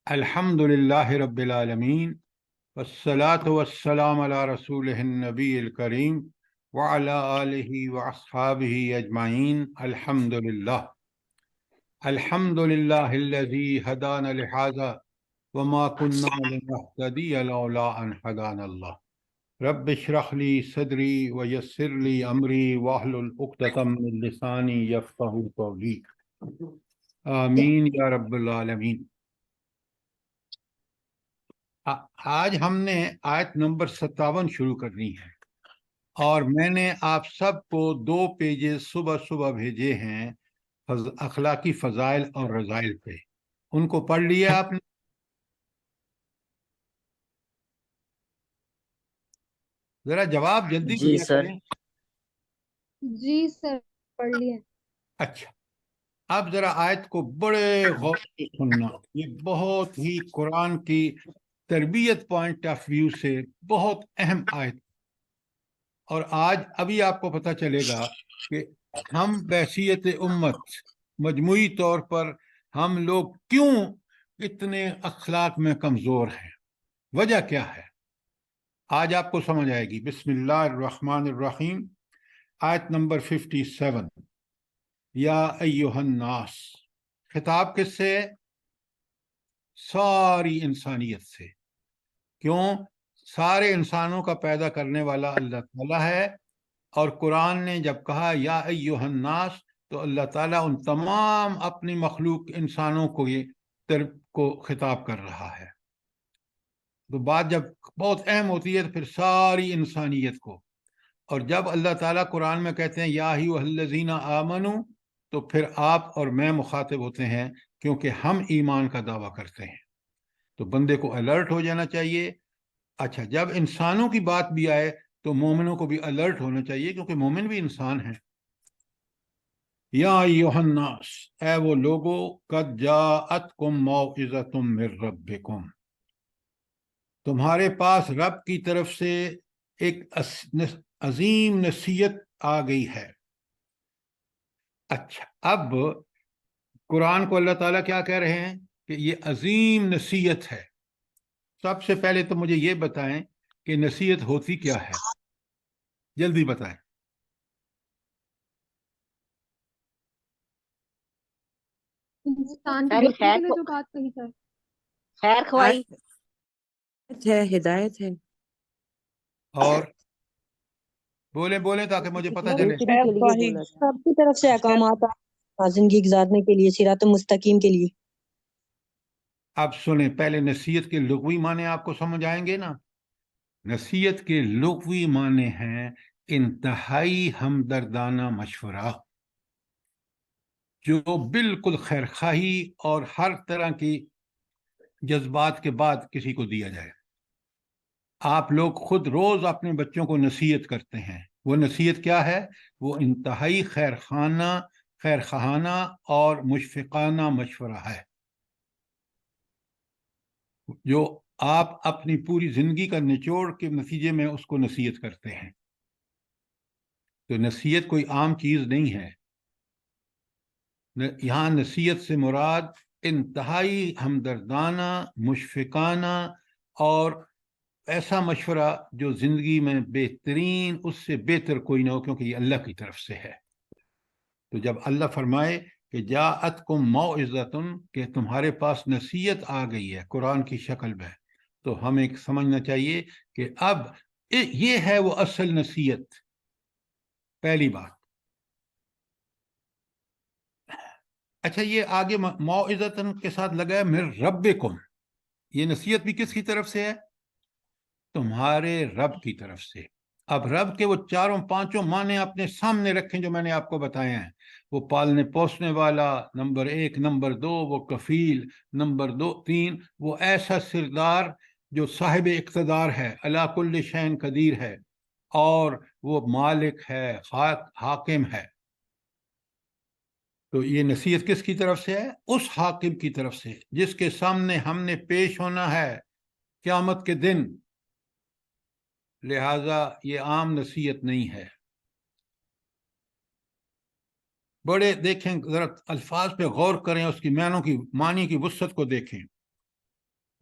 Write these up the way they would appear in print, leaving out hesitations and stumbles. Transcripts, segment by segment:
الحمد للہ رب العالمین والصلاة والسلام علی رسولہ النبی الکریم وعلی آلہ واصحابہ اجمعین الحمد للہ الذی ہدانا لہذا وما كنا لنہتدی لولا ان ہدانا اللہ رب اشرح لی صدری ویسر لی امری واحلل عقدۃ من لسانی یفقہوا قولی آمین یا رب العالمین۔ آج ہم نے آیت نمبر 57 شروع کرنی ہے، اور میں نے آپ سب کو 2 پیجز صبح صبح بھیجے ہیں اخلاقی فضائل اور رذائل پہ۔ ان کو پڑھ لیا آپ نے؟ ذرا جواب جلدی جی دیا سر۔ کریں۔ جی سر، پڑھ لیے۔ اچھا، اب ذرا آیت کو بڑے غور سے سننا، یہ بہت ہی قرآن کی تربیت پوائنٹ آف ویو سے بہت اہم آیت، اور آج ابھی آپ کو پتہ چلے گا کہ ہم بحیثیت امت مجموعی طور پر ہم لوگ کیوں اتنے اخلاق میں کمزور ہیں، وجہ کیا ہے، آج آپ کو سمجھ آئے گی۔ بسم اللہ الرحمن الرحیم، آیت نمبر 57۔ یا ایہا الناس، خطاب کس سے؟ ساری انسانیت سے۔ کیوں؟ سارے انسانوں کا پیدا کرنے والا اللہ تعالیٰ ہے، اور قرآن نے جب کہا یا ایہا الناس تو اللہ تعالیٰ ان تمام اپنی مخلوق انسانوں کو خطاب کر رہا ہے۔ تو بات جب بہت اہم ہوتی ہے تو پھر ساری انسانیت کو، اور جب اللہ تعالیٰ قرآن میں کہتے ہیں یا ایھا الذین آمنوا تو پھر آپ اور میں مخاطب ہوتے ہیں، کیونکہ ہم ایمان کا دعویٰ کرتے ہیں، تو بندے کو الرٹ ہو جانا چاہیے۔ اچھا، جب انسانوں کی بات بھی آئے تو مومنوں کو بھی الرٹ ہونا چاہیے، کیونکہ مومن بھی انسان ہیں۔ یا ایھا الناس، اے وہ لوگو، قد جاءتکم موعظۃ من ربکم، تمہارے پاس رب کی طرف سے ایک عظیم نصیحت آ گئی ہے۔ اچھا، اب قرآن کو اللہ تعالیٰ کیا کہہ رہے ہیں کہ یہ عظیم نصیحت ہے۔ سب سے پہلے تو مجھے یہ بتائیں کہ نصیحت ہوتی کیا ہے، جلدی بتائیں۔ انسان کی بہتری کے لیے جو بات کہی جائے، خیر خواہی ہے، ہدایت ہے، اور بولیں تاکہ مجھے پتہ چلے۔ بہتری کے لیے بولا جائے۔ سب کی طرف سے احکامات زندگی گزارنے کے لیے، صراط مستقیم کے لیے۔ اب سنیں، پہلے نصیحت کے لغوی معنی آپ کو سمجھ آئیں گے نا۔ نصیحت کے لغوی معنی ہیں انتہائی ہمدردانہ مشورہ، جو بالکل خیرخواہی اور ہر طرح کی جذبات کے بعد کسی کو دیا جائے۔ آپ لوگ خود روز اپنے بچوں کو نصیحت کرتے ہیں، وہ نصیحت کیا ہے؟ وہ انتہائی خیرخواہانہ اور مشفقانہ مشورہ ہے، جو آپ اپنی پوری زندگی کا نچوڑ کے نتیجے میں اس کو نصیحت کرتے ہیں۔ تو نصیحت کوئی عام چیز نہیں ہے، یہاں نصیحت سے مراد انتہائی ہمدردانہ، مشفقانہ اور ایسا مشورہ جو زندگی میں بہترین، اس سے بہتر کوئی نہ ہو، کیونکہ یہ اللہ کی طرف سے ہے۔ تو جب اللہ فرمائے کہ جاءتکم موعظۃ، کہ تمہارے پاس نصیحت آ گئی ہے قرآن کی شکل میں، تو ہمیں سمجھنا چاہیے کہ اب یہ ہے وہ اصل نصیحت۔ پہلی بات۔ اچھا، یہ آگے موعظۃ کے ساتھ لگا ہے من ربکم، یہ نصیحت بھی کس کی طرف سے ہے؟ تمہارے رب کی طرف سے۔ اب رب کے وہ 4-5 معنی اپنے سامنے رکھیں جو میں نے آپ کو بتائے ہیں۔ وہ پالنے پوسنے والا، نمبر 1، نمبر 2 وہ کفیل، نمبر 3 وہ ایسا سردار جو صاحب اقتدار ہے، علی کل شیء قدیر ہے، اور وہ مالک ہے، حاکم ہے۔ تو یہ نصیحت کس کی طرف سے ہے؟ اس حاکم کی طرف سے جس کے سامنے ہم نے پیش ہونا ہے قیامت کے دن، لہذا یہ عام نصیحت نہیں ہے۔ بڑے دیکھیں، ذرا الفاظ پہ غور کریں، اس کی معنی کی وسعت کو دیکھیں۔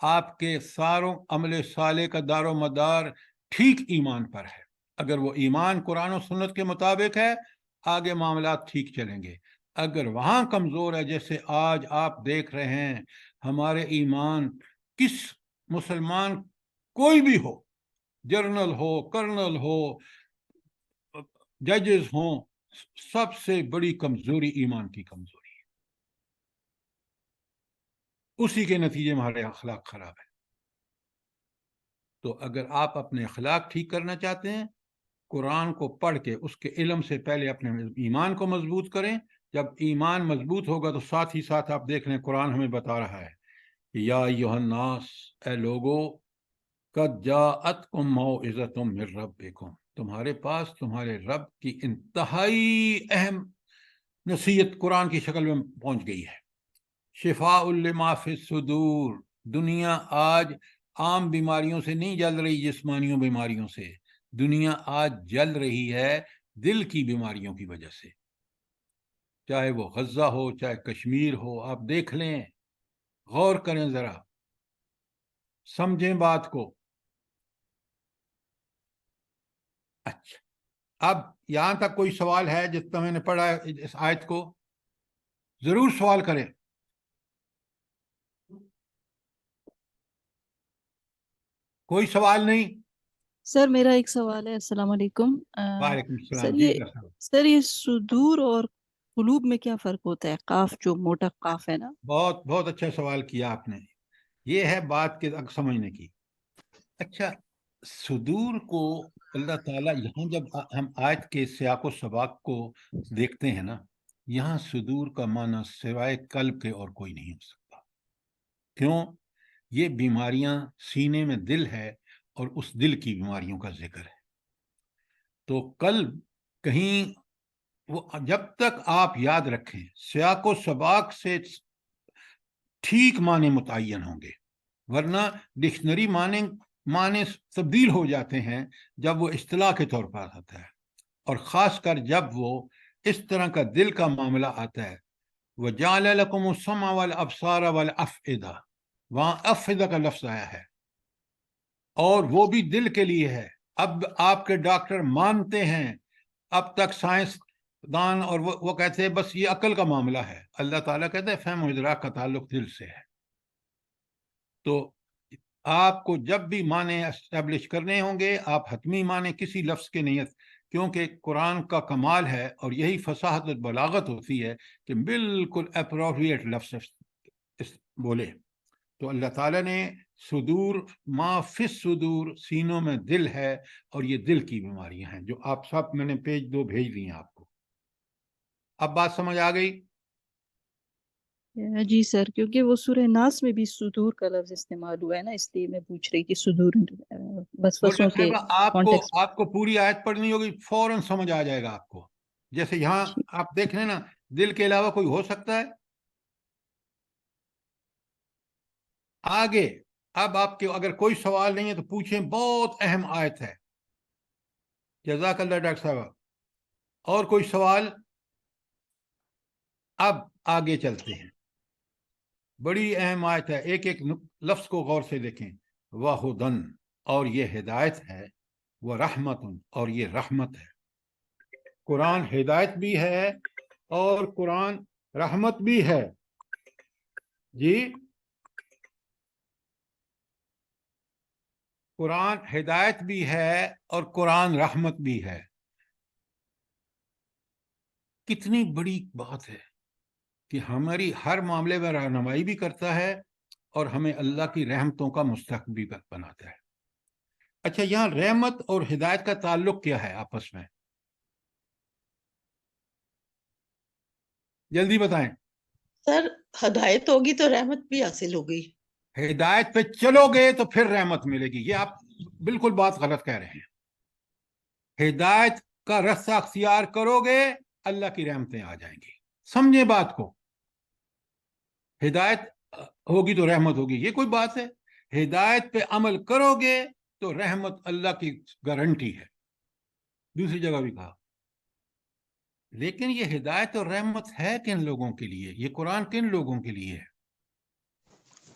آپ کے ساروں عمل صالح کا دار و مدار ٹھیک ایمان پر ہے. اگر وہ ایمان قرآن و سنت کے مطابق ہے آگے معاملات ٹھیک چلیں گے. اگر وہاں کمزور ہے، جیسے آج آپ دیکھ رہے ہیں ہمارے ایمان، کس مسلمان کوئی بھی ہو، جنرل ہو، کرنل ہو، ججز ہوں، سب سے بڑی کمزوری ایمان کی کمزوری ہے. اسی کے نتیجے میں ہمارے اخلاق خراب ہے. تو اگر آپ اپنے اخلاق ٹھیک کرنا چاہتے ہیں، قرآن کو پڑھ کے اس کے علم سے پہلے اپنے ایمان کو مضبوط کریں. جب ایمان مضبوط ہوگا تو ساتھ ہی ساتھ آپ دیکھ لیں قرآن ہمیں بتا رہا ہے کہ یا ایھا الناس، اے لوگو، قد جاءتکم موعظۃ من ربکم، تمہارے پاس تمہارے رب کی انتہائی اہم نصیحت قرآن کی شکل میں پہنچ گئی ہے. شفاء لما فی الصدور، دنیا آج عام بیماریوں سے نہیں جل رہی، جسمانیوں بیماریوں سے. دنیا آج جل رہی ہے دل کی بیماریوں کی وجہ سے، چاہے وہ غزہ ہو، چاہے کشمیر ہو. آپ دیکھ لیں، غور کریں، ذرا سمجھیں بات کو. اچھا، اب یہاں تک کوئی سوال ہے؟ جتنا میں نے پڑھا ہے اس آیت کو ضرور سوال کریں. کوئی سوال نہیں؟ سر میرا ایک سوال ہے. السلام علیکم. وعلیکم السلام. سر جی یہ سر یہ صدور اور قلوب میں کیا فرق ہوتا ہے؟ قاف جو موٹا قاف ہے نا. بہت بہت اچھا سوال کیا آپ نے. یہ ہے بات کے سمجھنے کی. اچھا، صدور کو اللہ تعالیٰ یہاں جب ہم آیت کے سیاق و سباق کو دیکھتے ہیں نا، یہاں صدور کا معنی سوائے قلب کے اور کوئی نہیں ہو سکتا. کیوں؟ یہ بیماریاں سینے میں دل ہے اور اس دل کی بیماریوں کا ذکر ہے. تو قلب کہیں وہ جب تک آپ یاد رکھیں سیاق و سباق سے ٹھیک معنی متعین ہوں گے، ورنہ ڈکشنری معنی تبدیل ہو جاتے ہیں جب وہ اصطلاح کے طور پر آتا ہے، اور خاص کر جب وہ اس طرح کا دل کا معاملہ آتا ہے. وَجَعَلَ لَكُمُ السَّمْعَ وَالْأَبْصَارَ وَالْأَفْئِدَةَ، وہاں افئدہ کا لفظ آیا ہے، اور وہ بھی دل کے لیے ہے. اب آپ کے ڈاکٹر مانتے ہیں، اب تک سائنس دان اور وہ کہتے ہیں بس یہ عقل کا معاملہ ہے. اللہ تعالیٰ کہتے ہیں فہم و ادراک کا تعلق دل سے ہے. تو آپ کو جب بھی معنی اسٹیبلش کرنے ہوں گے آپ حتمی معنی کسی لفظ کے نیت، کیونکہ قرآن کا کمال ہے اور یہی فصاحت و بلاغت ہوتی ہے کہ بالکل اپروپریٹ لفظ بولے. تو اللہ تعالیٰ نے صدور، ما فی الصدور، سینوں میں دل ہے، اور یہ دل کی بیماریاں ہیں جو آپ سب، میں نے پیج 2 بھیج دی ہیں آپ کو. اب بات سمجھ آ گئی؟ جی سر، کیونکہ وہ سورہ ناس میں بھی صدور کا لفظ استعمال ہوا ہے نا، اس لیے میں پوچھ رہی تھی صدور وسوسوں کے کانٹیکسٹ. آپ کو پوری آیت پڑھنی ہوگی، فوراً سمجھ آ جائے گا آپ کو. جیسے یہاں آپ دیکھ لیں نا، دل کے علاوہ کوئی ہو سکتا ہے آگے؟ اب آپ کے اگر کوئی سوال نہیں ہے تو پوچھیں، بہت اہم آیت ہے. جزاک اللہ ڈاکٹر صاحب. اور کوئی سوال؟ اب آگے چلتے ہیں. بڑی اہم آیت ہے، ایک ایک لفظ کو غور سے دیکھیں. وَہُدًى، اور یہ ہدایت ہے. وَرَحْمَةٌ، اور یہ رحمت ہے. قرآن ہدایت بھی ہے اور قرآن رحمت بھی ہے. جی، قرآن ہدایت بھی ہے اور قرآن رحمت بھی ہے. کتنی بڑی بات ہے کہ ہماری ہر معاملے میں رہنمائی بھی کرتا ہے اور ہمیں اللہ کی رحمتوں کا مستحق بھی بناتا ہے. اچھا، یہاں رحمت اور ہدایت کا تعلق کیا ہے آپس میں؟ جلدی بتائیں. سر ہدایت ہوگی تو رحمت بھی حاصل ہوگی. ہدایت پہ چلو گے تو پھر رحمت ملے گی. یہ آپ بالکل بات غلط کہہ رہے ہیں. ہدایت کا رستہ اختیار کرو گے اللہ کی رحمتیں آ جائیں گی. سمجھیں بات کو. ہدایت ہوگی تو رحمت ہوگی، یہ کوئی بات ہے؟ ہدایت پہ عمل کرو گے تو رحمت اللہ کی گارنٹی ہے. دوسری جگہ بھی کہا. لیکن یہ ہدایت اور رحمت ہے کن لوگوں کے لیے؟ یہ قرآن کن لوگوں کے لیے ہے؟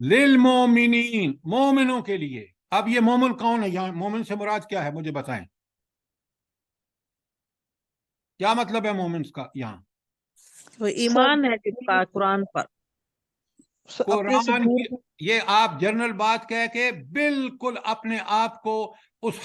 للمومنین، مومنوں کے لیے۔ اب یہ مومن کون ہے یہاں؟ مومن سے مراد کیا ہے مجھے بتائیں، کیا مطلب ہے مومن کا یہاں؟ وہ ایمان ہے جس کا قرآن پر، اپنے سے قرآن کی دور یہ آپ جنرل بات کہہ کے بالکل اپنے آپ کو اس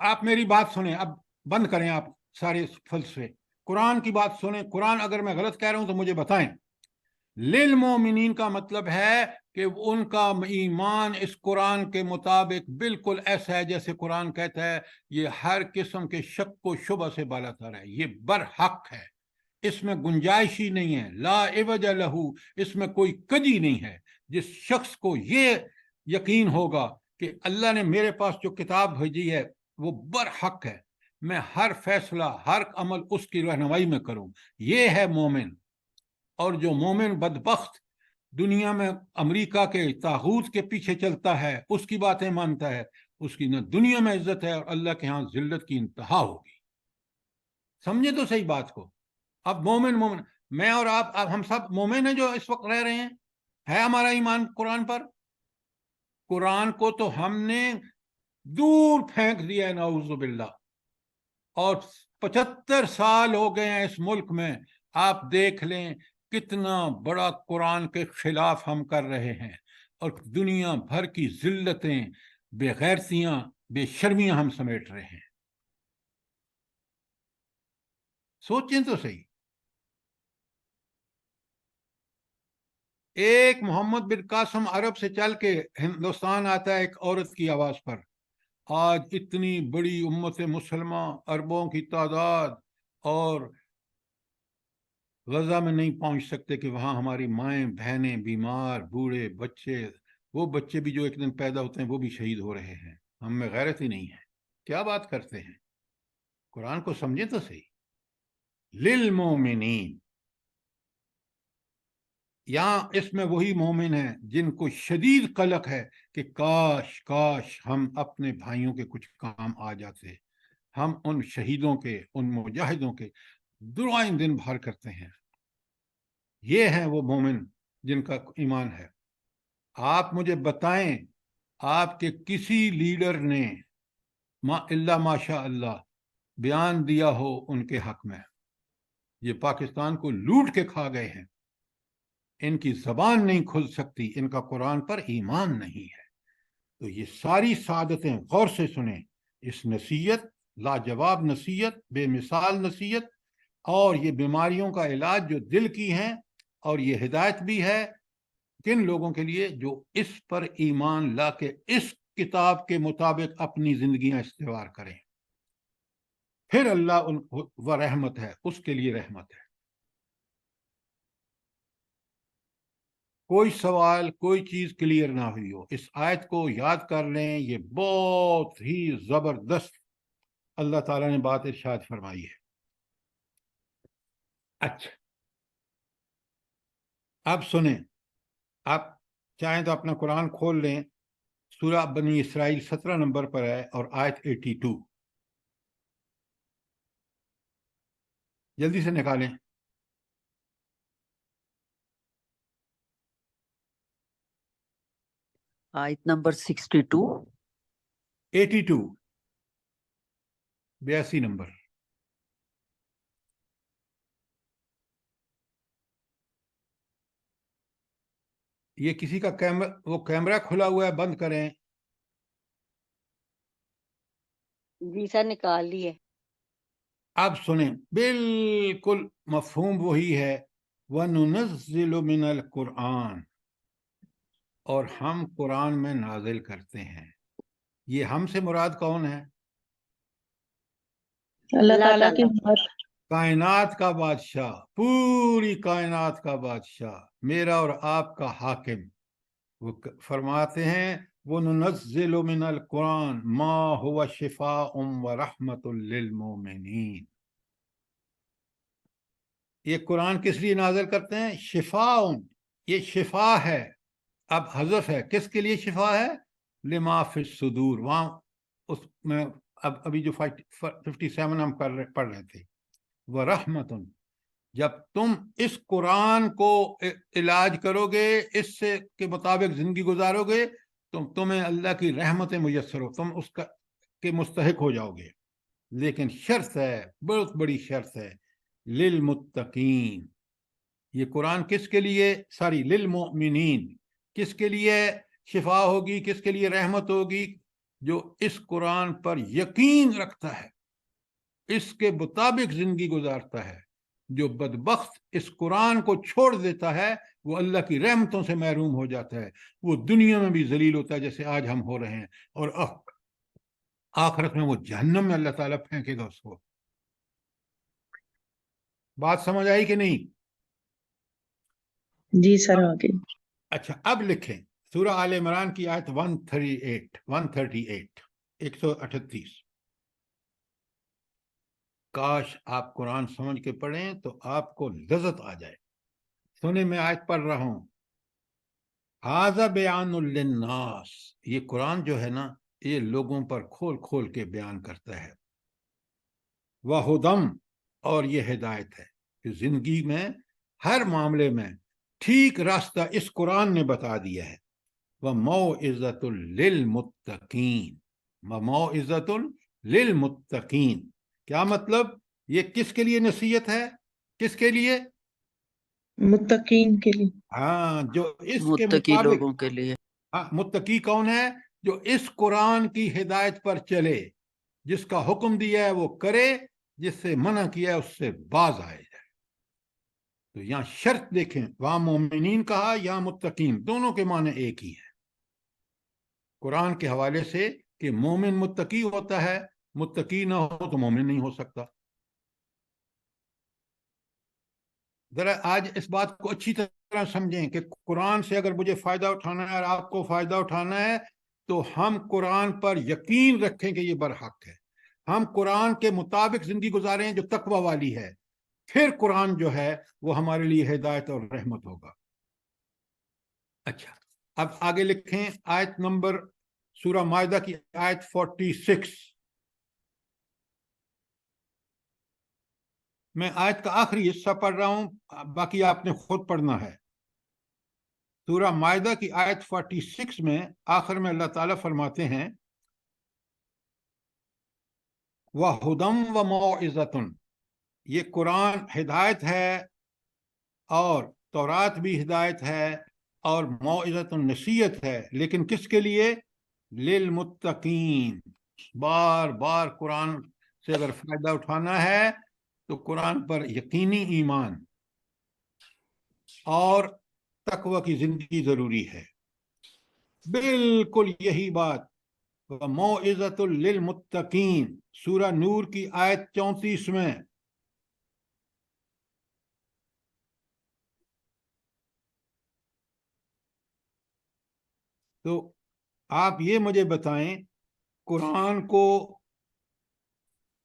آپ میری بات سنیں، اب بند کریں آپ سارے فلسفے، قرآن کی بات سنیں۔ قرآن اگر میں غلط کہہ رہا ہوں تو مجھے بتائیں۔ للمومنین کا مطلب ہے کہ ان کا ایمان اس قرآن کے مطابق بالکل ایسا ہے جیسے قرآن کہتا ہے، یہ ہر قسم کے شک و شبہ سے بالا تر ہے، یہ برحق ہے، اس میں گنجائش ہی نہیں ہے، لا عوج لہ، اس میں کوئی کجی نہیں ہے۔ جس شخص کو یہ یقین ہوگا کہ اللہ نے میرے پاس جو کتاب بھیجی ہے وہ برحق ہے، میں ہر فیصلہ ہر عمل اس کی رہنمائی میں کروں، یہ ہے مومن۔ اور جو مومن بدبخت دنیا میں امریکہ کے طاغوت کے پیچھے چلتا ہے، اس کی باتیں مانتا ہے، اس کی نہ دنیا میں عزت ہے اور اللہ کے ہاں ذلت کی انتہا ہوگی۔ سمجھے تو صحیح بات کو۔ اب مومن میں اور آپ، اب ہم سب مومن ہیں جو اس وقت رہ رہے ہیں، ہے ہمارا ایمان قرآن پر؟ قرآن کو تو ہم نے دور پھینک دیا ہے، نعوذ باللہ۔ اور 75 سال ہو گئے ہیں اس ملک میں، آپ دیکھ لیں کتنا بڑا قرآن کے خلاف ہم کر رہے ہیں، اور دنیا بھر کی ذلتیں، بے غیرتیاں، بے شرمیاں ہم سمیٹ رہے ہیں۔ سوچیں تو صحیح۔ ایک محمد بن قاسم عرب سے چل کے ہندوستان آتا ہے ایک عورت کی آواز پر۔ آج اتنی بڑی امت مسلمہ، اربوں کی تعداد، اور غزہ میں نہیں پہنچ سکتے کہ وہاں ہماری مائیں بہنیں بیمار، بوڑھے بچے، وہ بچے بھی جو ایک دن پیدا ہوتے ہیں وہ بھی شہید ہو رہے ہیں۔ ہم میں غیرت ہی نہیں ہے، کیا بات کرتے ہیں؟ قرآن کو سمجھیں تو صحیح۔ للمومنین، یہاں اس میں وہی مومن ہیں جن کو شدید قلق ہے کہ کاش کاش ہم اپنے بھائیوں کے کچھ کام آ جاتے، ہم ان شہیدوں کے، ان مجاہدوں کے دعائیں دن بھر کرتے ہیں۔ یہ ہیں وہ مومن جن کا ایمان ہے۔ آپ مجھے بتائیں، آپ کے کسی لیڈر نے اللہ ماشاء اللہ بیان دیا ہو ان کے حق میں؟ یہ پاکستان کو لوٹ کے کھا گئے ہیں، ان کی زبان نہیں کھل سکتی، ان کا قرآن پر ایمان نہیں ہے۔ تو یہ ساری سعادتیں غور سے سنیں، اس نصیحت، لاجواب نصیحت، بے مثال نصیحت، اور یہ بیماریوں کا علاج جو دل کی ہیں، اور یہ ہدایت بھی ہے کن لوگوں کے لیے جو اس پر ایمان لا کے اس کتاب کے مطابق اپنی زندگیاں استوار کریں، پھر اللہ وہ رحمت ہے، اس کے لیے رحمت ہے۔ کوئی سوال، کوئی چیز کلیئر نہ ہوئی ہو، اس آیت کو یاد کر لیں، یہ بہت ہی زبردست اللہ تعالیٰ نے بات ارشاد فرمائی ہے۔ اچھا، اب سنیں، آپ چاہیں تو اپنا قرآن کھول لیں، سورہ بنی اسرائیل 17 نمبر پر ہے اور آیت 82، جلدی سے نکالیں۔ آیت نمبر 62، 82، 82 نمبر۔ یہ کسی کا وہ کیمرہ کھلا ہوا ہے، بند کریں۔ جی سر نکال لیے۔ اب سنیں، بالکل مفہوم وہی ہے، وَنُنَزِّلُ مِنَ الْقُرْآنِ، اور ہم قرآن میں نازل کرتے ہیں۔ یہ ہم سے مراد کون ہے؟ اللہ تعالیٰ کی مہر۔ کائنات کا بادشاہ، پوری کائنات کا بادشاہ، میرا اور آپ کا حاکم، وہ فرماتے ہیں وَنُنَزِّلُ مِنَ الْقُرْآنِ مَا هُوَ شِفَاءٌ وَرَحْمَةٌ لِّلْمُؤْمِنِينَ۔ یہ قرآن کس لیے نازل کرتے ہیں؟ شفاء، یہ شفا ہے۔ اب حذف ہے، کس کے لیے شفا ہے؟ لما فی الصدور، وہاں اس میں ابھی جو 57 ہم پڑھ رہے تھے، وَرَحْمَةٌ، جب تم اس قرآن کو علاج کرو گے، اس سے کے مطابق زندگی گزارو گے، تو تمہیں اللہ کی رحمتیں میسر ہو، تم اس کا کے مستحق ہو جاؤ گے. لیکن شرط ہے، بہت بڑی شرط ہے، للمتقین. یہ قرآن کس کے لیے؟ ساری للمؤمنین. کس کے لیے شفا ہوگی، کس کے لیے رحمت ہوگی؟ جو اس قرآن پر یقین رکھتا ہے، اس کے مطابق زندگی گزارتا ہے. جو بدبخت اس قرآن کو چھوڑ دیتا ہے وہ اللہ کی رحمتوں سے محروم ہو جاتا ہے، وہ دنیا میں بھی ذلیل ہوتا ہے جیسے آج ہم ہو رہے ہیں، اور آخرت میں وہ جہنم میں اللہ تعالیٰ پھینکے گا اس کو. بات سمجھ آئی کہ نہیں؟ جی سر آگے. اچھا، اب لکھیں سورہ آل عمران کی آیت 138 138. کاش آپ قرآن سمجھ کے پڑھیں تو آپ کو لذت آ جائے. سنیں، میں آیت پڑھ رہا ہوں. ھذا بیان للناس، یہ قرآن جو ہے نا، یہ لوگوں پر کھول کھول کے بیان کرتا ہے. وہدم، اور یہ ہدایت ہے کہ زندگی میں ہر معاملے میں ٹھیک راستہ اس قرآن نے بتا دیا ہے. وموعظۃ للمتقین، وموعظۃ للمتقین. کیا مطلب؟ یہ کس کے لیے نصیحت ہے؟ کس کے لیے؟ متقین کے لیے. ہاں، جو اس کے متقی مطابق. لوگوں کے لیے. ہاں، متقی کون ہے؟ جو اس قرآن کی ہدایت پر چلے، جس کا حکم دیا ہے وہ کرے، جس سے منع کیا ہے اس سے باز آئے جائے. تو یہاں شرط دیکھیں، وہاں مومنین کہا، یہاں متقین، دونوں کے معنی ایک ہی ہے قرآن کے حوالے سے، کہ مومن متقی ہوتا ہے، متقی نہ ہو تو مومن نہیں ہو سکتا. ذرا آج اس بات کو اچھی طرح سمجھیں کہ قرآن سے اگر مجھے فائدہ اٹھانا ہے اور آپ کو فائدہ اٹھانا ہے تو ہم قرآن پر یقین رکھیں کہ یہ برحق ہے. ہم قرآن کے مطابق زندگی گزاریں جو تقوی والی ہے، پھر قرآن جو ہے وہ ہمارے لیے ہدایت اور رحمت ہوگا. اچھا، اب آگے لکھیں آیت نمبر، سورہ مائدہ کی آیت 46. میں آیت کا آخری حصہ پڑھ رہا ہوں، باقی آپ نے خود پڑھنا ہے. سورہ مائدہ کی آیت 46 میں آخر میں اللہ تعالیٰ فرماتے ہیں وَہُدًى وَمَوعِظَةٌ، یہ قرآن ہدایت ہے، اور تورات بھی ہدایت ہے، اور موعظۃ نصیحت ہے، لیکن کس کے لیے؟ للمتقین. بار بار قرآن سے اگر فائدہ اٹھانا ہے تو قرآن پر یقینی ایمان اور تقوی کی زندگی ضروری ہے. بالکل یہی بات موعظۃ للمتقین سورہ نور کی آیت 34 میں. تو آپ یہ مجھے بتائیں، قرآن کو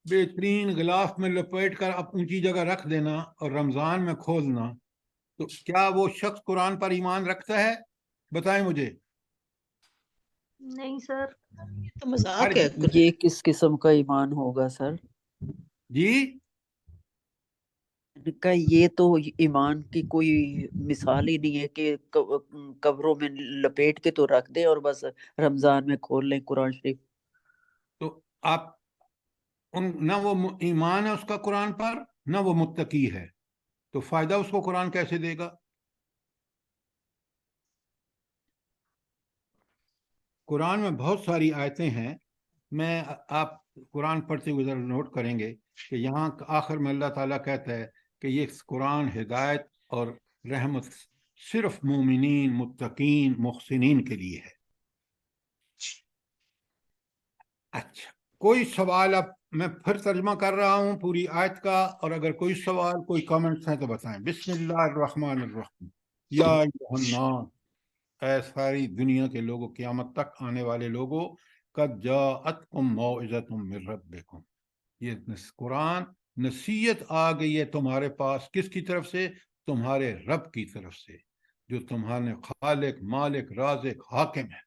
بہترین غلاف میں لپیٹ کر اب اونچی جگہ رکھ دینا اور رمضان میں کھولنا، تو کیا وہ شخص قرآن پر ایمان رکھتا ہے؟ بتائیں مجھے. نہیں سر. یہ تو مذاق ہے. یہ کس قسم کا ایمان ہوگا سر؟ جی، کا یہ تو ایمان کی کوئی مثال ہی نہیں ہے کہ قبروں میں لپیٹ کے تو رکھ دیں اور بس رمضان میں کھول لیں قرآن شریف. تو آپ نہ وہ ایمان ہے اس کا قرآن پر، نہ وہ متقی ہے، تو فائدہ اس کو قرآن کیسے دے گا؟ قرآن میں بہت ساری آیتیں ہیں، میں آپ قرآن پڑھتے ہوئے ذرا نوٹ کریں گے کہ یہاں آخر میں اللہ تعالیٰ کہتا ہے کہ یہ قرآن ہدایت اور رحمت صرف مومنین، متقین، محسنین کے لیے ہے. اچھا، کوئی سوال؟ اب میں پھر ترجمہ کر رہا ہوں پوری آیت کا، اور اگر کوئی سوال، کوئی کامنٹس ہیں تو بتائیں. بسم اللہ الرحمن الرحیم. یا ایھا الناس، اے ساری دنیا کے لوگوں، قیامت تک آنے والے لوگوں، قد جاءتکم موعظۃ من ربکم، یہ قرآن نصیحت آ گئی ہے تمہارے پاس. کس کی طرف سے؟ تمہارے رب کی طرف سے، جو تمہارے خالق، مالک، رازق، حاکم ہے.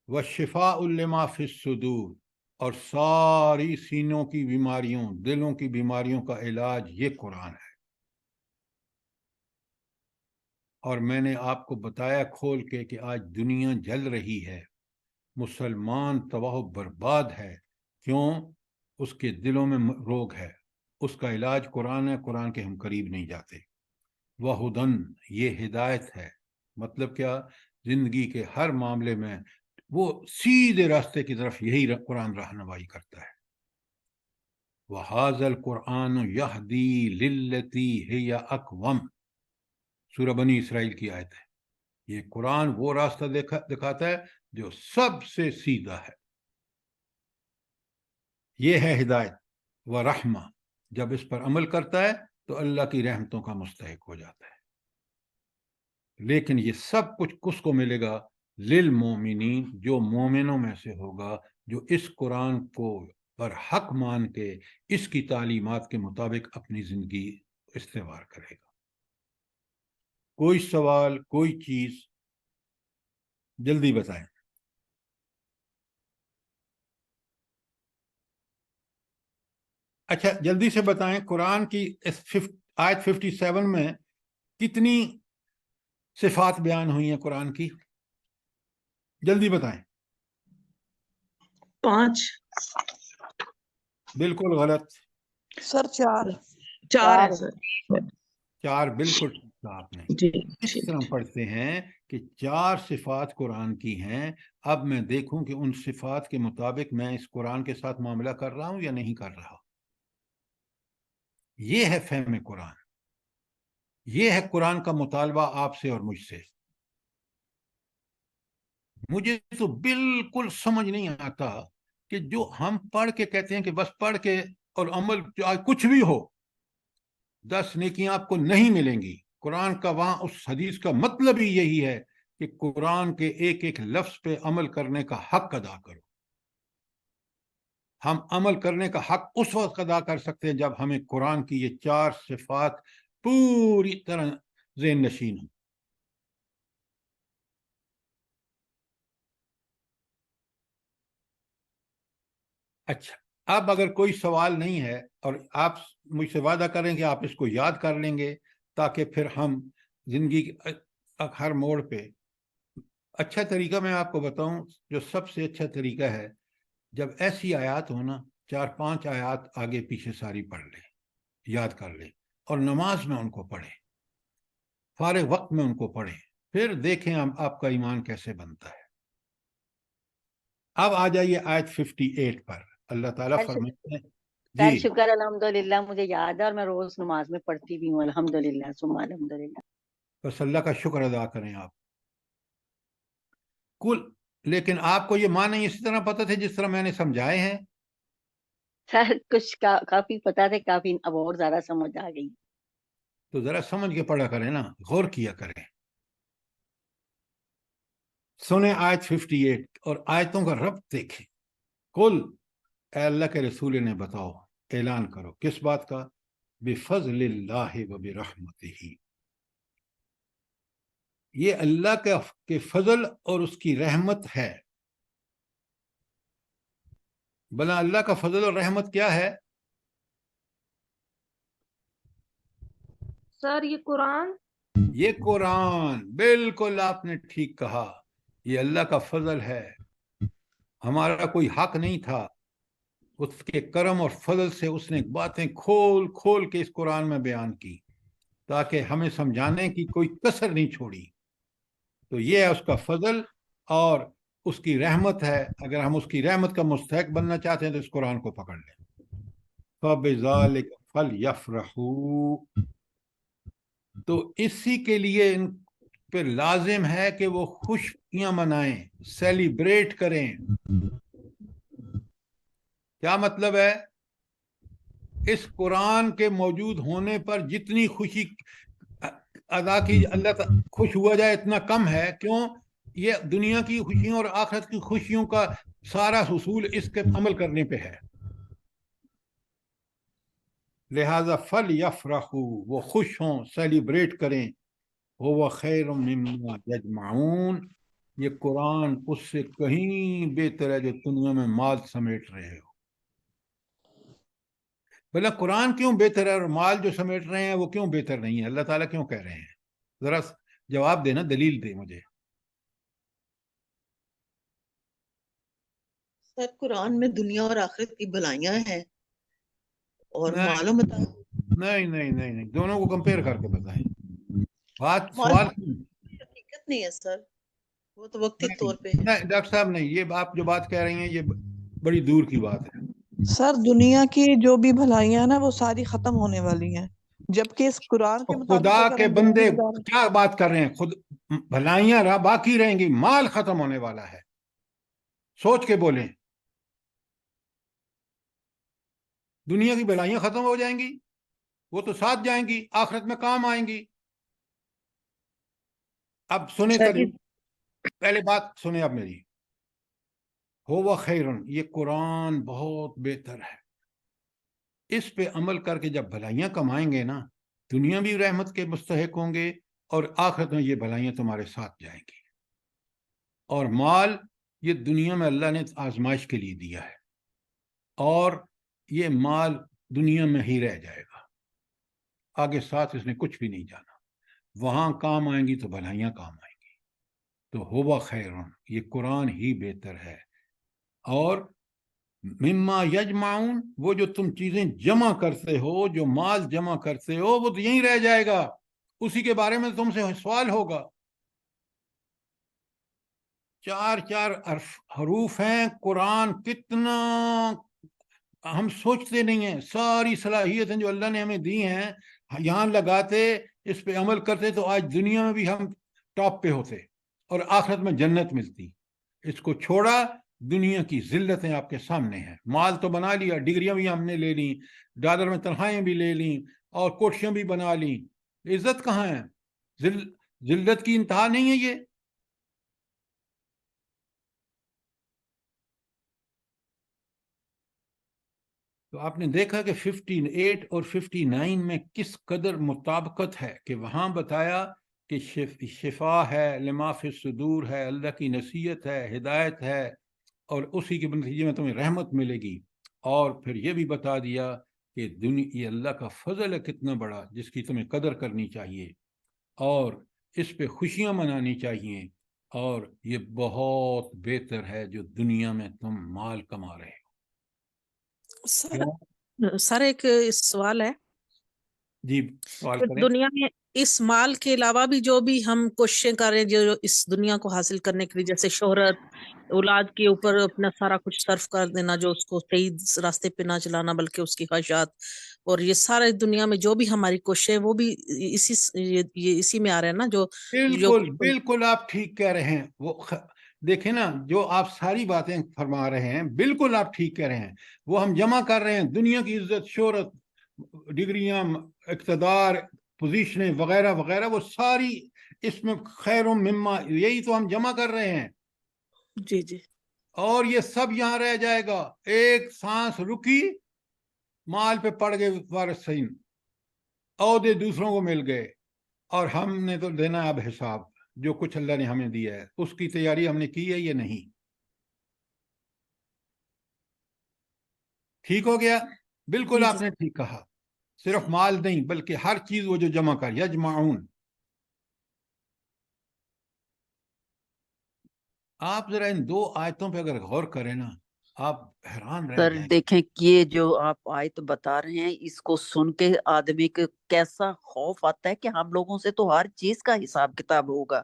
وَشِفَاءٌ لِمَا فِي الصُّدُورِ، اور ساری سینوں کی بیماریوں، دلوں کی بیماریوں کا علاج یہ قرآن ہے. اور میں نے آپ کو بتایا کھول کے کہ آج دنیا جل رہی ہے، مسلمان تباہ و برباد ہے. کیوں؟ اس کے دلوں میں روگ ہے. اس کا علاج قرآن ہے. قرآن کے ہم قریب نہیں جاتے. وہدن، یہ ہدایت ہے. مطلب کیا؟ زندگی کے ہر معاملے میں وہ سیدھے راستے کی طرف یہی قرآن رہنمائی کرتا ہے. وَهَذَا الْقُرْآنُ يَهْدِي لِلَّتِي هِيَ أَقْوَمُ، سورہ بنی اسرائیل کی آیت ہے. یہ قرآن وہ راستہ دکھاتا ہے جو سب سے سیدھا ہے. یہ ہے ہدایت. وَرَحْمَةٌ، جب اس پر عمل کرتا ہے تو اللہ کی رحمتوں کا مستحق ہو جاتا ہے. لیکن یہ سب کچھ کس کو ملے گا؟ للمومنین، جو مومنوں میں سے ہوگا، جو اس قرآن کو پر حق مان کے اس کی تعلیمات کے مطابق اپنی زندگی استوار کرے گا. کوئی سوال، کوئی چیز جلدی بتائیں. اچھا جلدی سے بتائیں، قرآن کی آیت 57 میں کتنی صفات بیان ہوئی ہیں قرآن کی؟ جلدی بتائیں. 5. بالکل غلط. سر 4. 4 ہے سر. 4 بالکل ٹھیک کہا آپ نے. جی اس طرح پڑھتے ہیں کہ 4 صفات قرآن کی ہیں. اب میں دیکھوں کہ ان صفات کے مطابق میں اس قرآن کے ساتھ معاملہ کر رہا ہوں یا نہیں کر رہا. یہ ہے فہم قرآن. یہ ہے قرآن کا مطالبہ آپ سے اور مجھ سے. مجھے تو بالکل سمجھ نہیں آتا کہ جو ہم پڑھ کے کہتے ہیں کہ بس پڑھ کے اور عمل کچھ بھی ہو 10 نیکیاں آپ کو نہیں ملیں گی. قرآن کا وہاں اس حدیث کا مطلب ہی یہی ہے کہ قرآن کے ایک ایک لفظ پہ عمل کرنے کا حق ادا کرو. ہم عمل کرنے کا حق اس وقت ادا کر سکتے ہیں جب ہمیں قرآن کی یہ 4 صفات پوری طرح ذہن نشین ہوں. اچھا، اب اگر کوئی سوال نہیں ہے اور آپ مجھ سے وعدہ کریں کہ آپ اس کو یاد کر لیں گے تاکہ پھر ہم زندگی کے ہر موڑ پہ اچھا طریقہ میں آپ کو بتاؤں. جو سب سے اچھا طریقہ ہے، جب ایسی آیات ہونا 4-5 آیات آگے پیچھے ساری پڑھ لیں، یاد کر لیں، اور نماز میں ان کو پڑھیں، فارغ وقت میں ان کو پڑھیں، پھر دیکھیں آپ کا ایمان کیسے بنتا ہے. اب آ جائیے آیت 58 پر. اللہ تعالیٰ فرماتے ہیں سر شکر الحمدللہ مجھے یاد ہے اور میں روز نماز میں پڑھتی بھی ہوں الحمدللہ ثم الحمدللہ. بس اللہ کا شکر ادا کریں آپ. لیکن آپ کو یہ معنی اسی طرح پتہ تھے جس طرح میں نے سمجھائے ہیں؟ سر کچھ کافی پتا تھے، کافی اب اور زیادہ سمجھ آ گئی. تو ذرا سمجھ کے پڑھا کریں نا، غور کیا کریں. سنیں آیت 58 اور آیتوں کا ربط دیکھیں. قل، اے اللہ کے رسول نے بتاؤ، اعلان کرو. کس بات کا؟ بفضل اللہ و برحمتہ. یہ اللہ کے فضل اور اس کی رحمت ہے. بلا اللہ کا فضل اور رحمت کیا ہے؟ سر یہ قرآن. یہ قرآن. بالکل آپ نے ٹھیک کہا. یہ اللہ کا فضل ہے. ہمارا کوئی حق نہیں تھا. اس کے کرم اور فضل سے اس نے باتیں کھول کھول کے اس قرآن میں بیان کی تاکہ ہمیں سمجھانے کی کوئی کسر نہیں چھوڑی. تو یہ ہے اس کا فضل اور اس کی رحمت ہے. اگر ہم اس کی رحمت کا مستحق بننا چاہتے ہیں تو اس قرآن کو پکڑ لیں. فَبِذَلِكَ فَلْيَفْرَحُوا، تو اسی کے لیے ان پہ لازم ہے کہ وہ خوشیاں منائیں، سیلیبریٹ کریں. کیا مطلب ہے؟ اس قرآن کے موجود ہونے پر جتنی خوشی ادا کی اللہ خوش ہوا جائے اتنا کم ہے. کیوں؟ یہ دنیا کی خوشیوں اور آخرت کی خوشیوں کا سارا حصول اس کے عمل کرنے پہ ہے. لہذا فَلْيَفْرَحُوا، وہ خوش ہوں، سیلیبریٹ کریں. هُوَ خَيْرٌ مِّمَّا يَجْمَعُونَ، یہ قرآن اس سے کہیں بہتر ہے جو دنیا میں مال سمیٹ رہے ہو. بھلا قرآن کیوں بہتر ہے اور مال جو سمیٹ رہے ہیں وہ کیوں بہتر نہیں ہے؟ اللہ تعالیٰ کیوں کہہ رہے ہیں؟ ذرا جواب دینا، دلیل دے مجھے. سر قرآن میں دنیا اور آخرت کی بھلائیاں ہیں اور نہیں مال و متاع. نہیں نہیں نہیں نہیں، دونوں کو کمپیئر کر کے بتائیں. بات مال سوال حقیقت نہیں ہے سر، وہ تو وقتی طور پہ ہے. نہیں ڈاکٹر صاحب نہیں، یہ آپ جو بات کہہ رہی ہیں یہ بڑی دور کی بات ہے. سر دنیا کی جو بھی بھلائیاں ہیں نا وہ ساری ختم ہونے والی ہیں، جبکہ اس قرآن کے مطابق خدا اگر کے ہم بندے زندگی گزاریں کیا بات کر رہے ہیں؟ خود بھلائیاں باقی رہیں گی، مال ختم ہونے والا ہے. سوچ کے بولیں. دنیا کی بھلائیاں ختم ہو جائیں گی، وہ تو ساتھ جائیں گی، آخرت میں کام آئیں گی. اب سنیں پہلے بات سنیں اب میری. ہو خیرن، یہ قرآن بہت بہتر ہے. اس پہ عمل کر کے جب بھلائیاں کمائیں گے نا، دنیا بھی رحمت کے مستحق ہوں گے اور آخرت میں یہ بھلائیاں تمہارے ساتھ جائیں گی. اور مال یہ دنیا میں اللہ نے آزمائش کے لیے دیا ہے، اور یہ مال دنیا میں ہی رہ جائے گا، آگے ساتھ اس نے کچھ بھی نہیں جانا. وہاں کام آئیں گی تو بھلائیاں کام آئیں گی. تو ہوا خیرن، یہ قرآن ہی بہتر ہے. اور مما یجمعون، وہ جو تم چیزیں جمع کرتے ہو، جو مال جمع کرتے ہو، وہ تو یہیں رہ جائے گا، اسی کے بارے میں تم سے سوال ہوگا. 4 حروف ہیں. قرآن کتنا ہم سوچتے نہیں ہیں. ساری صلاحیتیں جو اللہ نے ہمیں دی ہیں یہاں لگاتے، اس پہ عمل کرتے تو آج دنیا میں بھی ہم ٹاپ پہ ہوتے اور آخرت میں جنت ملتی. اس کو چھوڑا، دنیا کی ذلتیں آپ کے سامنے ہیں. مال تو بنا لیا، ڈگریاں بھی ہم نے لے لیں، ڈالر میں تنخواہیں بھی لے لیں اور کوٹھیاں بھی بنا لیں. عزت کہاں ہے؟ ذلت کی انتہا نہیں ہے یہ. تو آپ نے دیکھا کہ 58 اور 59 میں کس قدر مطابقت ہے کہ وہاں بتایا کہ شفا ہے، لما فی الصدور ہے، اللہ کی نصیحت ہے، ہدایت ہے، اور اسی کے نتیجے میں تمہیں رحمت ملے گی. اور پھر یہ بھی بتا دیا کہ یہ اللہ کا فضل ہے کتنا بڑا، جس کی تمہیں قدر کرنی چاہیے اور اس پہ خوشیاں منانی چاہیے. اور یہ بہت بہتر ہے جو دنیا میں تم مال کما رہے ہو. سر ایک سوال ہے. جی سوال کریں. دنیا میں اس مال کے علاوہ بھی جو بھی ہم کوششیں کر رہے ہیں جو اس دنیا کو حاصل کرنے کے لیے، جیسے شہرت، اولاد کے اوپر اپنا سارا کچھ صرف کر دینا، جو اس کو صحیح راستے پہ نہ چلانا بلکہ اس کی خواہشات، اور یہ سارے دنیا میں جو بھی ہماری کوششیں، وہ بھی اسی میں آ رہے ہیں نا. جو بالکل آپ ٹھیک کہہ رہے ہیں. وہ دیکھیں نا، جو آپ ساری باتیں فرما رہے ہیں بالکل آپ ٹھیک کہہ رہے ہیں. وہ ہم جمع کر رہے ہیں، دنیا کی عزت، شہرت، ڈگریاں، اقتدار، پوزیشنیں وغیرہ وغیرہ، وہ ساری اس میں خیر مما، یہی تو ہم جمع کر رہے ہیں. جی جی. اور یہ سب یہاں رہ جائے گا. ایک سانس رکی، مال پہ پڑ گئے وارثین، عہدے دوسروں کو مل گئے، اور ہم نے تو دینا اب حساب. جو کچھ اللہ نے ہمیں دیا ہے اس کی تیاری ہم نے کی ہے یا نہیں. ٹھیک ہو گیا؟ بالکل آپ نے ٹھیک کہا. صرف مال نہیں بلکہ ہر چیز وہ جو جمع کر، یجمعون. آپ ذرا ان 2 آیتوں پہ اگر غور کریں نا، آپ حیران رہ سر جائیں. دیکھیں کہ یہ جو آپ آیت بتا رہے ہیں، اس کو سن کے آدمی کو کیسا خوف آتا ہے کہ ہم لوگوں سے تو ہر چیز کا حساب کتاب ہوگا،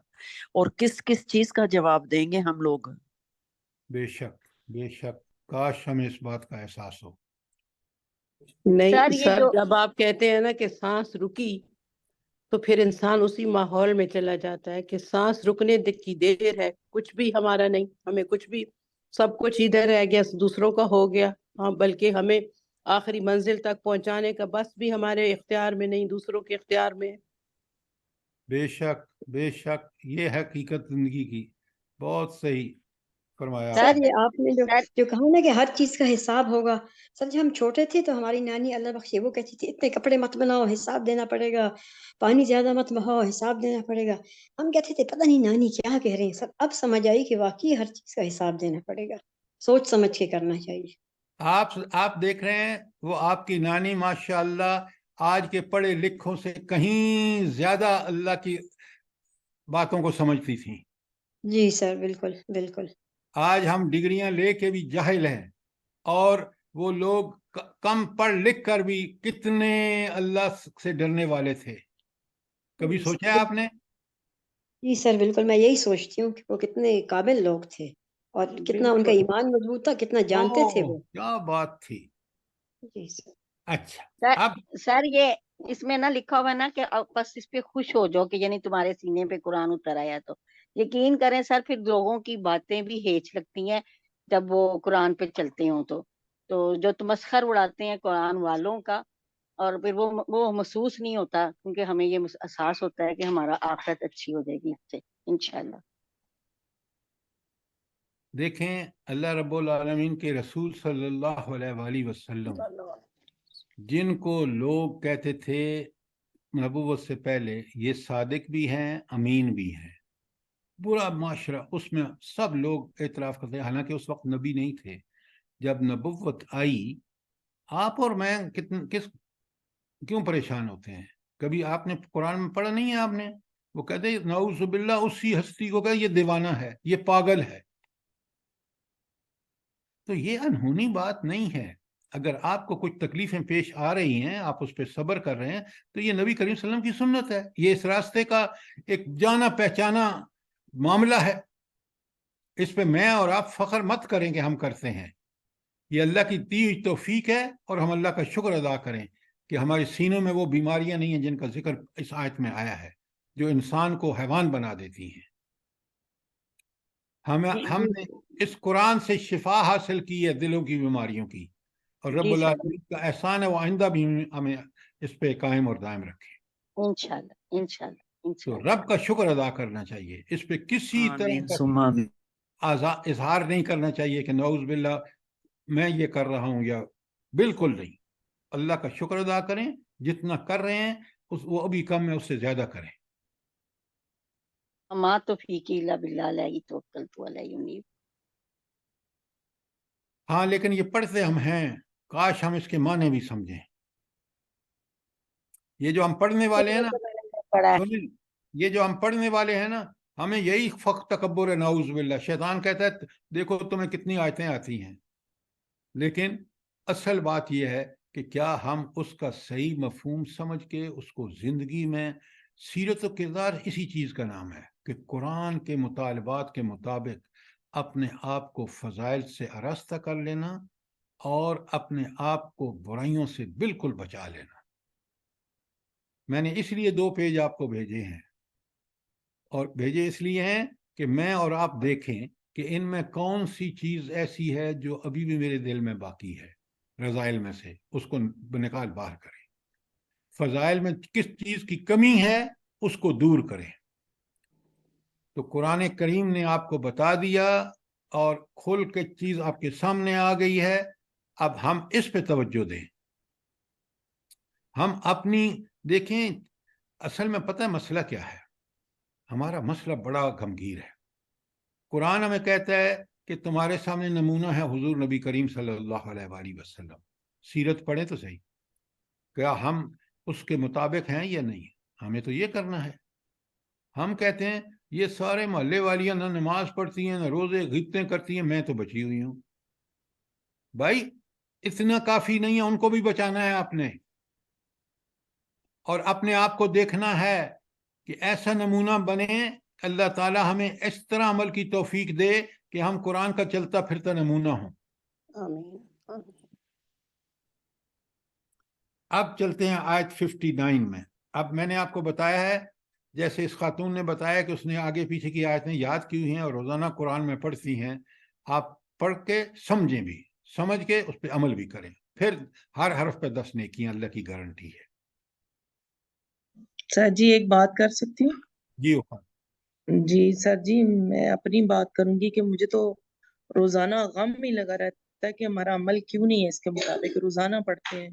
اور کس کس چیز کا جواب دیں گے ہم لوگ. بے شک بے شک، کاش ہمیں اس بات کا احساس ہو. نہیں سر، جب آپ کہتے ہیں نا کہ سانس رکی، تو پھر انسان اسی ماحول میں چلا جاتا ہے کہ سانس رکنے کی دیر ہے، کچھ بھی ہمارا نہیں، ہمیں کچھ بھی، سب کچھ ادھر رہ گیا، دوسروں کا ہو گیا. ہاں، بلکہ ہمیں آخری منزل تک پہنچانے کا بس بھی ہمارے اختیار میں نہیں، دوسروں کے اختیار میں. بے شک بے شک، یہ حقیقت زندگی کی. بہت صحیح. فرمایا سر آپ نے۔ یہ آپ نے جو کہا نا کہ ہر چیز کا حساب ہوگا، سر جب ہم چھوٹے تھے تو ہماری نانی اللہ بخشے وہ کہتی تھی اتنے کپڑے مت بناؤ، حساب دینا پڑے گا، پانی زیادہ مت بہاؤ، حساب دینا پڑے گا۔ ہم کہتے تھے پتہ نہیں نانی کیا کہہ رہے ہیں، سر اب سمجھ آئی کہ واقعی ہر چیز کا حساب دینا پڑے گا، سوچ سمجھ کے کرنا چاہیے۔ آپ دیکھ رہے ہیں وہ آپ کی نانی ماشاءاللہ آج کے پڑھے لکھوں سے کہیں زیادہ اللہ کی باتوں کو سمجھتی تھیں۔ جی سر بالکل بالکل۔ آج ہم ڈگریاں لے کے بھی جاہل ہیں، اور وہ لوگ کم پڑھ لکھ کر بھی کتنے اللہ سے ڈرنے والے تھے، کبھی سوچا آپ نے؟ جی سر بالکل، میں یہی سوچتی ہوں کہ وہ کتنے قابل لوگ تھے اور کتنا ان کا ایمان مضبوط تھا، کتنا جانتے تھے وہ۔ کیا بات تھی۔ جی سر۔ اچھا اب سر یہ اس میں نا لکھا ہوا ہے نا کہ بس اس پہ خوش ہو جاؤ کہ یعنی تمہارے سینے پہ قرآن اتر آیا، تو یقین کریں سر پھر لوگوں کی باتیں بھی ہیچ لگتی ہیں جب وہ قرآن پہ چلتے ہوں تو جو تمسخر اڑاتے ہیں قرآن والوں کا، اور پھر وہ محسوس نہیں ہوتا، کیونکہ ہمیں یہ احساس ہوتا ہے کہ ہمارا آخرت اچھی ہو جائے گی اس سے انشاءاللہ۔ دیکھیں اللہ رب العالمین کے رسول صلی اللہ علیہ وآلہ وسلم جن کو لوگ کہتے تھے نبوت سے پہلے یہ صادق بھی ہیں امین بھی ہیں، برا معاشرہ اس میں سب لوگ اعتراف کرتے ہیں، حالانکہ اس وقت نبی نہیں تھے۔ جب نبوت آئی آپ اور میں کیوں پریشان ہوتے ہیں؟ کبھی آپ نے قرآن میں پڑھا نہیں ہے؟ آپ نے وہ کہتے ہیں نعوذ باللہ اسی ہستی کو کہ یہ دیوانہ ہے، یہ پاگل ہے۔ تو یہ انہونی بات نہیں ہے۔ اگر آپ کو کچھ تکلیفیں پیش آ رہی ہیں، آپ اس پہ صبر کر رہے ہیں، تو یہ نبی کریم صلی اللہ علیہ وسلم کی سنت ہے، یہ اس راستے کا ایک جانا پہچانا معاملہ ہے۔ اس پہ میں اور آپ فخر مت کریں کہ ہم کرتے ہیں، یہ اللہ کی دی ہوئی توفیق ہے، اور ہم اللہ کا شکر ادا کریں کہ ہمارے سینوں میں وہ بیماریاں نہیں ہیں جن کا ذکر اس آیت میں آیا ہے، جو انسان کو حیوان بنا دیتی ہیں۔ ہم نے اس قرآن سے شفا حاصل کی ہے دلوں کی بیماریوں کی، اور رب العالمین کا احسان ہے وہ آئندہ بھی ہمیں اس پہ قائم اور دائم رکھے۔ انشاءاللہ انشاءاللہ تو رب کا شکر ادا کرنا چاہیے، اس پہ کسی طرح کا اظہار نہیں کرنا چاہیے کہ نعوذ باللہ میں یہ کر رہا ہوں، یا بالکل نہیں۔ اللہ کا شکر ادا کریں، جتنا کر رہے ہیں وہ ابھی کم ہے، اس سے زیادہ کریں۔ ما توفیقی الا باللہ علیہ توکلت علیہ انیب۔ ہاں لیکن یہ پڑھتے ہم ہیں، کاش ہم اس کے معنی بھی سمجھیں۔ یہ جو ہم پڑھنے والے ہیں نا، یہ جو ہم پڑھنے والے ہیں نا، ہمیں یہی فقط تکبر ہے، نعوذ باللہ۔ شیطان کہتا ہے دیکھو تمہیں کتنی آیتیں آتی ہیں، لیکن اصل بات یہ ہے کہ کیا ہم اس کا صحیح مفہوم سمجھ کے اس کو زندگی میں، سیرت و کردار اسی چیز کا نام ہے کہ قرآن کے مطالبات کے مطابق اپنے آپ کو فضائل سے آراستہ کر لینا اور اپنے آپ کو برائیوں سے بالکل بچا لینا۔ میں نے اس لیے 2 پیج آپ کو بھیجے ہیں، اور بھیجے اس لیے ہیں کہ میں اور آپ دیکھیں کہ ان میں کون سی چیز ایسی ہے جو ابھی بھی میرے دل میں باقی ہے، رضائل میں سے اس کو نکال باہر کریں، فضائل میں کس چیز کی کمی ہے اس کو دور کریں۔ تو قرآن کریم نے آپ کو بتا دیا اور کھل کے چیز آپ کے سامنے آ گئی ہے، اب ہم اس پہ توجہ دیں۔ ہم اپنی دیکھیں، اصل میں پتہ ہے مسئلہ کیا ہے؟ ہمارا مسئلہ بڑا گمگیر ہے۔ قرآن ہمیں کہتا ہے کہ تمہارے سامنے نمونہ ہے حضور نبی کریم صلی اللہ علیہ وآلہ وسلم، سیرت پڑھیں تو صحیح، کیا ہم اس کے مطابق ہیں یا نہیں؟ ہمیں تو یہ کرنا ہے۔ ہم کہتے ہیں یہ سارے محلے والیاں نہ نماز پڑھتی ہیں، نہ روزے غیبتیں کرتی ہیں، میں تو بچی ہوئی ہوں۔ بھائی اتنا کافی نہیں ہے، ان کو بھی بچانا ہے آپ نے، اور اپنے آپ کو دیکھنا ہے کہ ایسا نمونہ بنے، اللہ تعالی ہمیں اس طرح عمل کی توفیق دے کہ ہم قرآن کا چلتا پھرتا نمونہ ہوں۔ آمین۔ اب چلتے ہیں آیت 59 میں۔ اب میں نے آپ کو بتایا ہے، جیسے اس خاتون نے بتایا کہ اس نے آگے پیچھے کی آیتیں یاد کی ہوئی ہیں اور روزانہ قرآن میں پڑھتی ہیں، آپ پڑھ کے سمجھیں بھی، سمجھ کے اس پہ عمل بھی کریں، پھر ہر حرف پہ 10 نیکیاں اللہ کی گارنٹی ہے۔ سر جی ایک بات کر سکتی ہوں؟ جی اوپر جی سر جی، میں اپنی بات کروں گی کہ مجھے تو روزانہ غم ہی لگا رہتا ہے کہ ہمارا عمل کیوں نہیں ہے اس کے مطابق. روزانہ پڑھتے ہیں,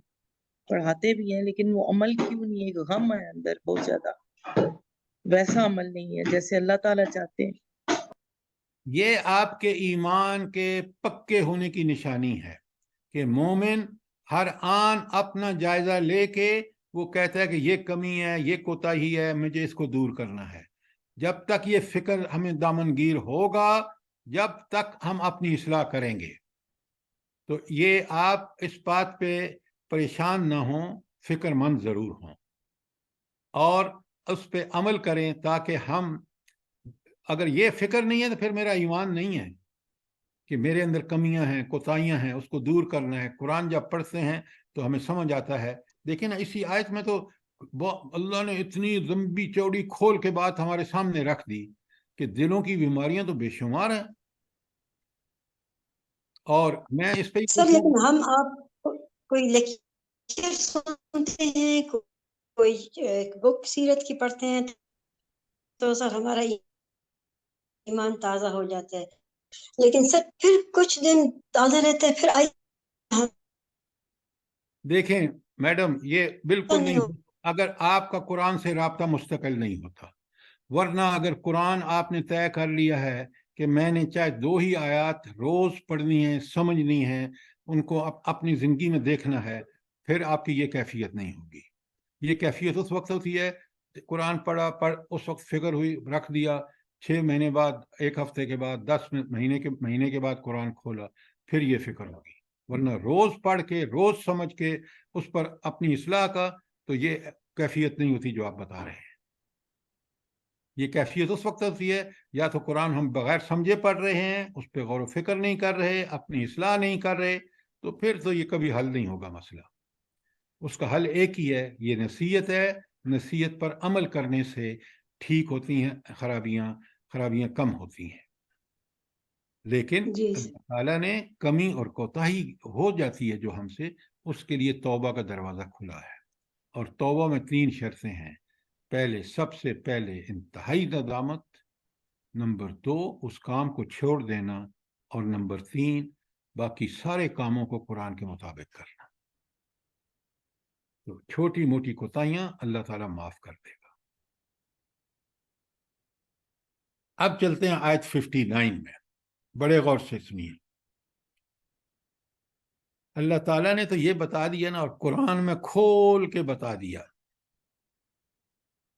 پڑھاتے بھی ہیں, لیکن وہ عمل کیوں نہیں ہے, ایک غم ہے اندر بہت زیادہ. ویسا عمل نہیں ہے جیسے اللہ تعالیٰ چاہتے ہیں. یہ آپ کے ایمان کے پکے ہونے کی نشانی ہے کہ مومن ہر آن اپنا جائزہ لے کے وہ کہتا ہے کہ یہ کمی ہے, یہ کوتاہی ہے, مجھے اس کو دور کرنا ہے. جب تک یہ فکر ہمیں دامنگیر ہوگا, جب تک ہم اپنی اصلاح کریں گے. تو یہ آپ اس بات پہ پریشان نہ ہوں, فکر مند ضرور ہوں اور اس پہ عمل کریں, تاکہ ہم, اگر یہ فکر نہیں ہے تو پھر میرا ایمان نہیں ہے کہ میرے اندر کمیاں ہیں, کوتاہیاں ہیں, اس کو دور کرنا ہے. قرآن جب پڑھتے ہیں تو ہمیں سمجھ آتا ہے. دیکھیں نا, اسی آیت میں تو اللہ نے اتنی لمبی چوڑی کھول کے بات ہمارے سامنے رکھ دی کہ دلوں کی بیماریاں تو بے شمار ہیں. اور میں اس پہ سر لیکن ہم آپ کوئی لیکچر سنتے ہیں, کوئی بک سیرت کی پڑھتے ہیں تو سر ہمارا ایمان تازہ ہو جاتا ہے. لیکن سر پھر کچھ دن تازہ رہتا ہے, پھر دیکھیں میڈم, یہ بالکل نہیں, اگر آپ کا قرآن سے رابطہ مستقل نہیں ہوتا. ورنہ اگر قرآن آپ نے طے کر لیا ہے کہ میں نے چاہے 2 ہی آیات روز پڑھنی ہے, سمجھنی ہے, ان کو اپنی زندگی میں دیکھنا ہے, پھر آپ کی یہ کیفیت نہیں ہوگی. یہ کیفیت اس وقت ہوتی ہے قرآن پڑھا, اس وقت فکر ہوئی, رکھ دیا, 6 مہینے بعد, 1 ہفتے کے بعد, 10 مہینے کے بعد قرآن کھولا, پھر یہ فکر ہوگی. ورنہ روز پڑھ کے, روز سمجھ کے اس پر اپنی اصلاح کا, تو یہ کیفیت نہیں ہوتی جو آپ بتا رہے ہیں. یہ کیفیت اس وقت ہوتی ہے یا تو قرآن ہم بغیر سمجھے پڑھ رہے ہیں, اس پہ غور و فکر نہیں کر رہے, اپنی اصلاح نہیں کر رہے, تو پھر تو یہ کبھی حل نہیں ہوگا مسئلہ. اس کا حل ایک ہی ہے, یہ نصیحت ہے. نصیحت پر عمل کرنے سے ٹھیک ہوتی ہیں خرابیاں کم ہوتی ہیں. لیکن اللہ تعالیٰ نے کمی اور کوتاہی ہو جاتی ہے جو ہم سے, اس کے لیے توبہ کا دروازہ کھلا ہے. اور توبہ میں 3 شرطیں ہیں. پہلے, سب سے پہلے انتہائی ندامت, نمبر 2 اس کام کو چھوڑ دینا, اور نمبر 3 باقی سارے کاموں کو قرآن کے مطابق کرنا. تو چھوٹی موٹی کوتاہیاں اللہ تعالیٰ معاف کر دے گا. اب چلتے ہیں آیت 59 میں, بڑے غور سے سنیے. اللہ تعالیٰ نے تو یہ بتا دیا نا, اور قرآن میں کھول کے بتا دیا.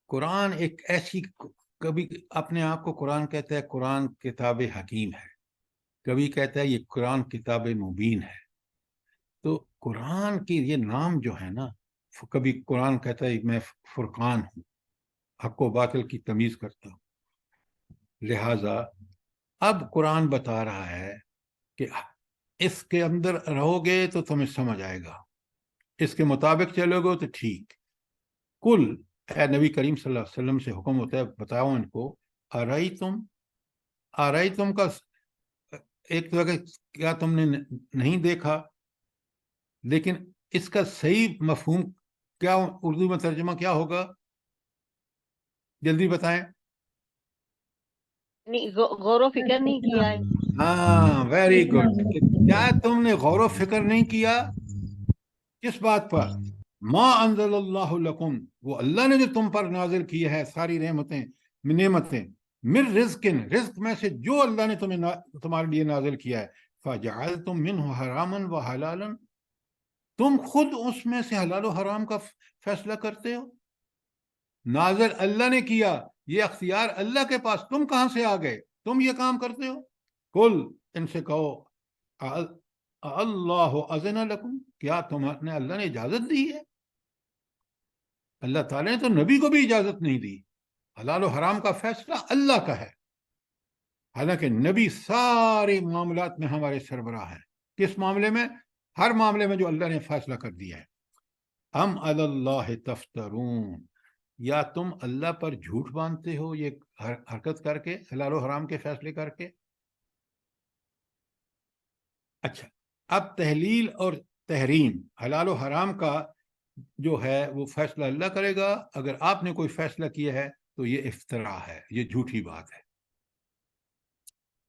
قرآن ایک ایسی, کبھی اپنے آپ کو قرآن کہتا ہے قرآن کتاب حکیم ہے, کبھی کہتا ہے یہ قرآن کتاب مبین ہے. تو قرآن کی یہ نام جو ہے نا, کبھی قرآن کہتا ہے میں فرقان ہوں, حق و باطل کی تمیز کرتا ہوں. لہذا اب قرآن بتا رہا ہے کہ اس کے اندر رہو گے تو تمہیں سمجھ آئے گا, اس کے مطابق چلو گے تو ٹھیک. کل اے نبی کریم صلی اللہ علیہ وسلم سے حکم ہوتا ہے, بتاؤ ان کو, آرائی تم کا ایک تو کیا تم نے نہیں دیکھا, لیکن اس کا صحیح مفہوم کیا اردو میں ترجمہ کیا ہوگا, جلدی بتائیں. غور و فکر نہیں کیا ہے. ہاں, ویری گڈ. کیا تم نے غور و فکر نہیں کیا کس بات پر؟ ما انزل اللہ لکم, وہ اللہ نے جو تم پر نازل کی ہے ساری نعمتیں, من رزق, رزق میں سے جو اللہ نے تمہارے لیے نازل کیا ہے. فجعلتم منہ حراما و حلالا, تم خود اس میں سے حلال و حرام کا فیصلہ کرتے ہو. نازل اللہ نے کیا, یہ اختیار اللہ کے پاس, تم کہاں سے آ گئے, تم یہ کام کرتے ہو. کل, ان سے کہو, اللہ اذن لکم, کیا تمہیں اللہ نے اجازت دی ہے؟ اللہ تعالیٰ نے تو نبی کو بھی اجازت نہیں دی. حلال و حرام کا فیصلہ اللہ کا ہے, حالانکہ نبی سارے معاملات میں ہمارے سربراہ ہیں. کس معاملے میں؟ ہر معاملے میں جو اللہ نے فیصلہ کر دیا ہے. ام علی اللہ تفترون, یا تم اللہ پر جھوٹ باندھتے ہو یہ حرکت کر کے, حلال و حرام کے فیصلے کر کے. اچھا, اب تحلیل اور تحریم, حلال و حرام کا جو ہے وہ فیصلہ اللہ کرے گا. اگر آپ نے کوئی فیصلہ کیا ہے تو یہ افتراء ہے, یہ جھوٹی بات ہے.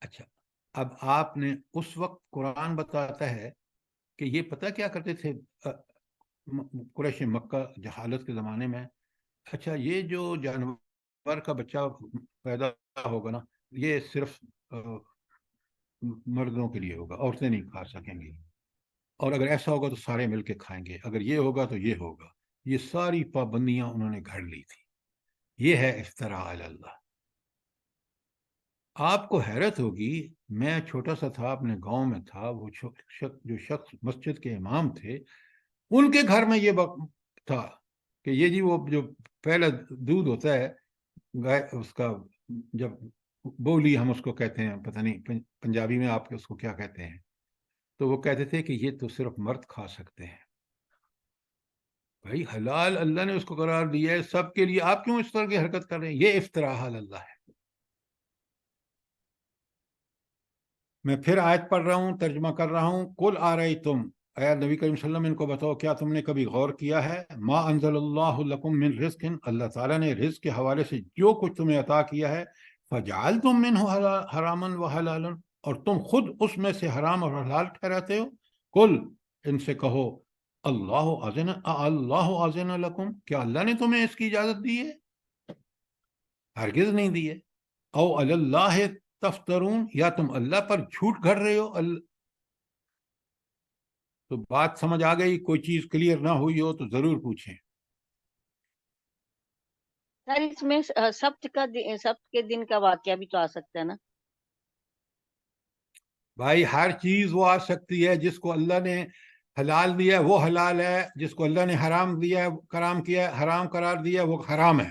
اچھا, اب آپ نے اس وقت قرآن بتاتا ہے کہ یہ پتہ کیا کرتے تھے قریش مکہ جہالت کے زمانے میں، اچھا یہ جو جانور کا بچہ پیدا ہوگا نا یہ صرف مردوں کے لیے ہوگا، عورتیں نہیں کھا سکیں گی، اور اگر ایسا ہوگا تو سارے مل کے کھائیں گے، اگر یہ ہوگا تو یہ ہوگا. یہ ساری پابندیاں انہوں نے گھڑ لی تھی. یہ ہے افتراء علی اللہ. آپ کو حیرت ہوگی، میں چھوٹا سا تھا، اپنے گاؤں میں تھا، وہ جو شخص مسجد کے امام تھے ان کے گھر میں یہ تھا کہ یہ جی وہ جو پہلا دودھ ہوتا ہے گائے اس کا، جب بولی ہم اس کو کہتے ہیں، پتہ نہیں پنجابی میں آپ اس کو کیا کہتے ہیں، تو وہ کہتے تھے کہ یہ تو صرف مرد کھا سکتے ہیں. بھائی حلال اللہ نے اس کو قرار دیا ہے سب کے لیے، آپ کیوں اس طرح کی حرکت کر رہے ہیں؟ یہ افتراء علی اللہ ہے. میں پھر آیت پڑھ رہا ہوں، ترجمہ کر رہا ہوں. قل ارأیتم، اے نبی کریم صلی اللہ علیہ وسلم ان کو بتاؤ کیا تم نے کبھی غور کیا ہے، ما انزل اللہ لکم من رزق، اللہ تعالیٰ نے رزق کے حوالے سے جو کچھ تمہیں عطا کیا ہے، فجعلتم منہ حراما وحلالا، اور تم خود اس میں سے حرام اور حلال ٹھہراتے ہو. قل، ان سے کہو، اللہ اذن لکم، کیا اللہ نے تمہیں اس کی اجازت دی ہے؟ ہرگز نہیں دی ہے. او علی اللہ تفترون، یا تم اللہ پر جھوٹ گھڑ رہے ہو. تو بات سمجھ آ گئی؟ کوئی چیز کلیئر نہ ہوئی ہو تو ضرور پوچھیں. سر اس میں سبت کے دن کا واقعہ بھی تو آ سکتا ہے نا بھائی ہر چیز وہ آ سکتی ہے، جس کو اللہ نے حلال دیا ہے وہ حلال ہے، جس کو اللہ نے حرام دیا ہے حرام قرار دیا ہے وہ حرام ہے.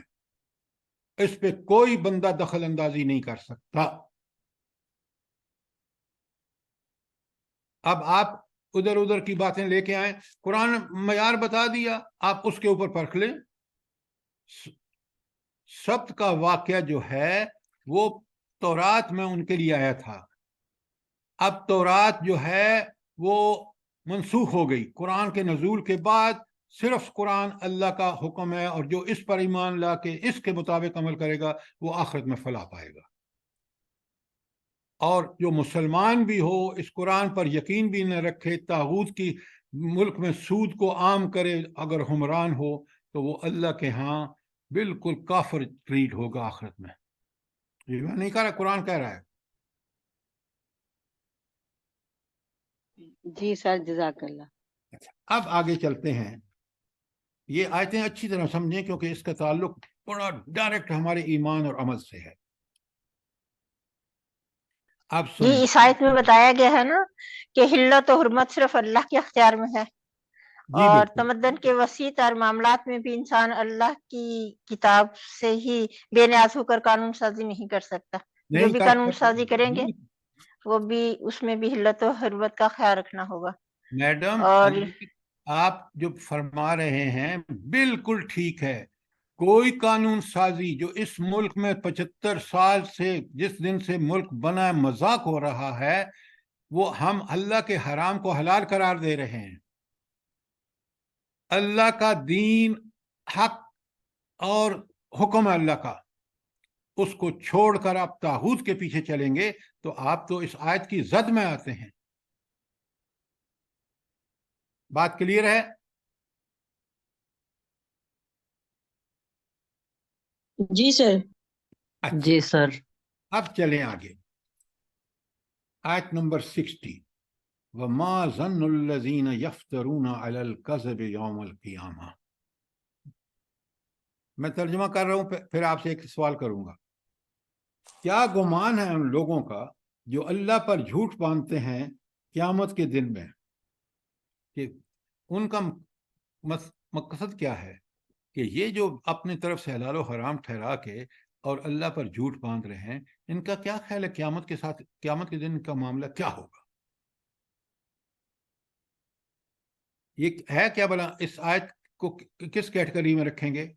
اس پہ کوئی بندہ دخل اندازی نہیں کر سکتا. اب آپ ادھر ادھر کی باتیں لے کے آئیں، قرآن معیار بتا دیا، آپ اس کے اوپر پرکھ لیں. سبت کا واقعہ جو ہے وہ تورات میں ان کے لیے آیا تھا. اب تورات جو ہے وہ منسوخ ہو گئی. قرآن کے نزول کے بعد صرف قرآن اللہ کا حکم ہے، اور جو اس پر ایمان لا کے اس کے مطابق عمل کرے گا وہ آخرت میں فلاح پائے گا. اور جو مسلمان بھی ہو اس قرآن پر یقین بھی نہ رکھے، طاغوت کی ملک میں سود کو عام کرے، اگر حکمران ہو تو وہ اللہ کے ہاں بالکل کافر ٹریٹ ہوگا آخرت میں. یہ میں نہیں کہہ رہا، قرآن کہہ رہا ہے. جی سر، جزاک اللہ. اب آگے چلتے ہیں. یہ آیتیں اچھی طرح سمجھیں کیونکہ اس کا تعلق بڑا ڈائریکٹ ہمارے ایمان اور عمل سے ہے. اب جی اس آیت میں بتایا گیا ہے نا کہ حلت و حرمت صرف اللہ کے اختیار میں ہے، اور تمدن کے وسیع تر معاملات میں بھی انسان اللہ کی کتاب سے ہی بے نیاز ہو کر قانون سازی نہیں کر سکتا. جو بھی قانون سازی کریں گے وہ بھی اس میں بھی حلت و حرمت کا خیال رکھنا ہوگا. میڈم اور آپ جو فرما رہے ہیں بالکل ٹھیک ہے. کوئی قانون سازی جو اس ملک میں 75 سال سے جس دن سے ملک بنا مذاق ہو رہا ہے، وہ ہم اللہ کے حرام کو حلال قرار دے رہے ہیں. اللہ کا دین حق اور حکم اللہ کا، اس کو چھوڑ کر آپ طاغوت کے پیچھے چلیں گے تو آپ تو اس آیت کی زد میں آتے ہیں. بات کلیئر ہے؟ جی سر. جی سر. اب چلیں آگے. آیت نمبر 60. وَمَا ظَنُّ الَّذِينَ يَفْتَرُونَ عَلَى الْكَذِبِ يَوْمَ الْقِيَامَةِ. میں ترجمہ کر رہا ہوں، پھر آپ سے ایک سوال کروں گا. کیا گمان ہے ان لوگوں کا جو اللہ پر جھوٹ باندھتے ہیں قیامت کے دن میں، کہ ان کا مقصد کیا ہے؟ کہ یہ جو اپنی طرف سے حلال و حرام ٹھہرا کے اور اللہ پر جھوٹ باندھ رہے ہیں، ان کا کیا خیال ہے قیامت کے دن کا معاملہ کیا ہوگا؟ یہ ہے کیا بلا؟ اس آیت کو کس کیٹیگری میں رکھیں گے؟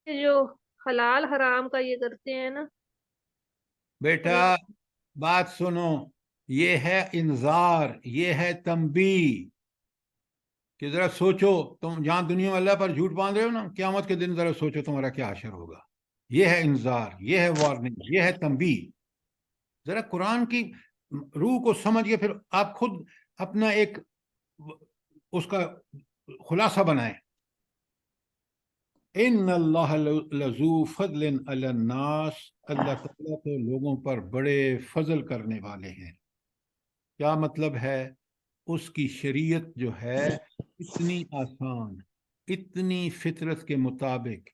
جو حلال حرام کا یہ کرتے ہیں نا بیٹا بات سنو، یہ ہے انذار، یہ ہے تنبیہ کہ ذرا سوچو. تم جہاں دنیا میں اللہ پر جھوٹ باندھ رہے ہو نا، قیامت کے دن ذرا سوچو تمہارا کیا حشر ہوگا. یہ ہے انذار، یہ ہے وارننگ، یہ ہے تنبیہ. ذرا قرآن کی روح کو سمجھئے، پھر آپ خود اپنا ایک اس کا خلاصہ بنائیں. ان اللہ لذو فضل علی الناس، اللہ تعالیٰ تو لوگوں پر بڑے فضل کرنے والے ہیں. کیا مطلب ہے؟ اس کی شریعت جو ہے اتنی آسان، اتنی فطرت کے مطابق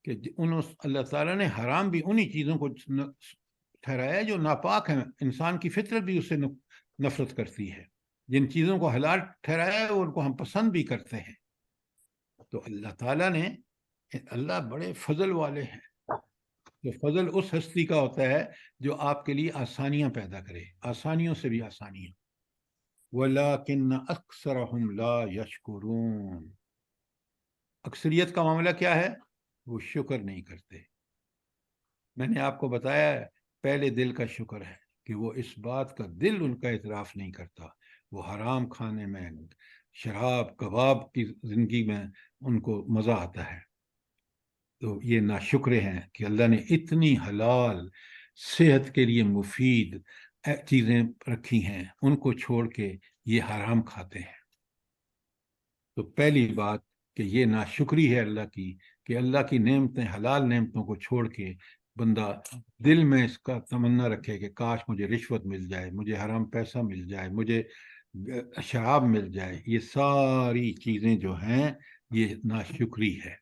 کہ اللہ تعالیٰ نے حرام بھی انہی چیزوں کو ٹھہرایا جو ناپاک ہیں. انسان کی فطرت بھی اس سے نفرت کرتی ہے. جن چیزوں کو حلال ٹھہرایا ہے ان کو ہم پسند بھی کرتے ہیں. تو اللہ تعالیٰ نے، اللہ بڑے فضل والے ہیں. تو فضل اس ہستی کا ہوتا ہے جو آپ کے لیے آسانیاں پیدا کرے، آسانیوں سے بھی آسانیاں. وَلَكِنَّ أَكْثَرَهُمْ لَا يَشْكُرُونَ. اکثریت کا معاملہ کیا ہے؟ وہ شکر نہیں کرتے. میں نے آپ کو بتایا ہے پہلے دل کا شکر ہے کہ وہ اس بات کا دل ان کا اعتراف نہیں کرتا. وہ حرام کھانے میں، شراب کباب کی زندگی میں ان کو مزہ آتا ہے. تو یہ ناشکرے ہیں کہ اللہ نے اتنی حلال، صحت کے لیے مفید چیزیں رکھی ہیں، ان کو چھوڑ کے یہ حرام کھاتے ہیں. تو پہلی بات کہ یہ ناشکری ہے اللہ کی، کہ اللہ کی نعمتیں، حلال نعمتوں کو چھوڑ کے بندہ دل میں اس کا تمنا رکھے کہ کاش مجھے رشوت مل جائے، مجھے حرام پیسہ مل جائے، مجھے شراب مل جائے. یہ ساری چیزیں جو ہیں یہ ناشکری ہے.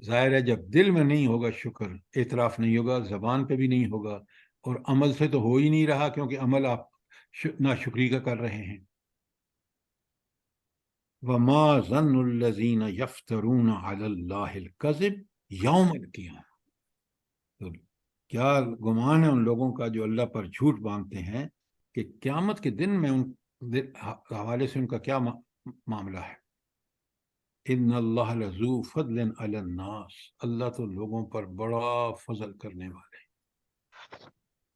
ظاہر ہے جب دل میں نہیں ہوگا شکر، اعتراف نہیں ہوگا، زبان پہ بھی نہیں ہوگا، اور عمل سے تو ہو ہی نہیں رہا، کیونکہ عمل آپ ناشکری کا کر رہے ہیں. وَمَا ظَنُّ الَّذِينَ يَفْتَرُونَ عَلَى اللَّهِ الْكَذِبَ يَوْمَ الْقِيَامَةِ. تو کیا گمان ہے ان لوگوں کا جو اللہ پر جھوٹ باندھتے ہیں کہ قیامت کے دن میں ان حوالے سے ان کا کیا معاملہ ہے. ان اللہ لذو فضل علی الناس، اللہ تو لوگوں پر بڑا فضل کرنے والے.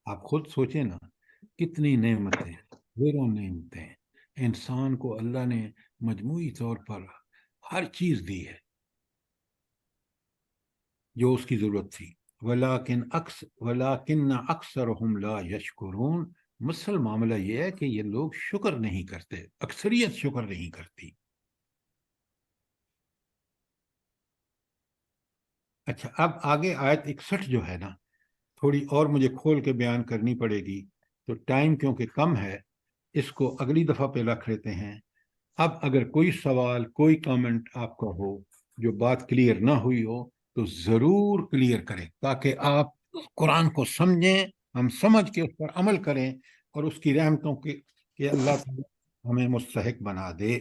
آپ خود سوچیں نا، کتنی نعمتیں، ڈھیروں نعمتیں انسان کو اللہ نے مجموعی طور پر ہر چیز دی ہے جو اس کی ضرورت تھی. ولیکن اکثرہم لا یشکرون. مسل معاملہ یہ ہے کہ یہ لوگ شکر نہیں کرتے، اکثریت شکر نہیں کرتی. اچھا، اب آگے آیت 61 جو ہے نا، تھوڑی اور مجھے کھول کے بیان کرنی پڑے گی، تو ٹائم کیونکہ کم ہے اس کو اگلی دفعہ پہ رکھ لیتے ہیں. اب اگر کوئی سوال، کوئی کامنٹ آپ کا ہو، جو بات کلیئر نہ ہوئی ہو، تو ضرور کلیئر کریں تاکہ آپ قرآن کو سمجھیں، ہم سمجھ کے اس پر عمل کریں، اور اس کی رحمتوں کے کہ اللہ تعالیٰ ہمیں مستحق بنا دے.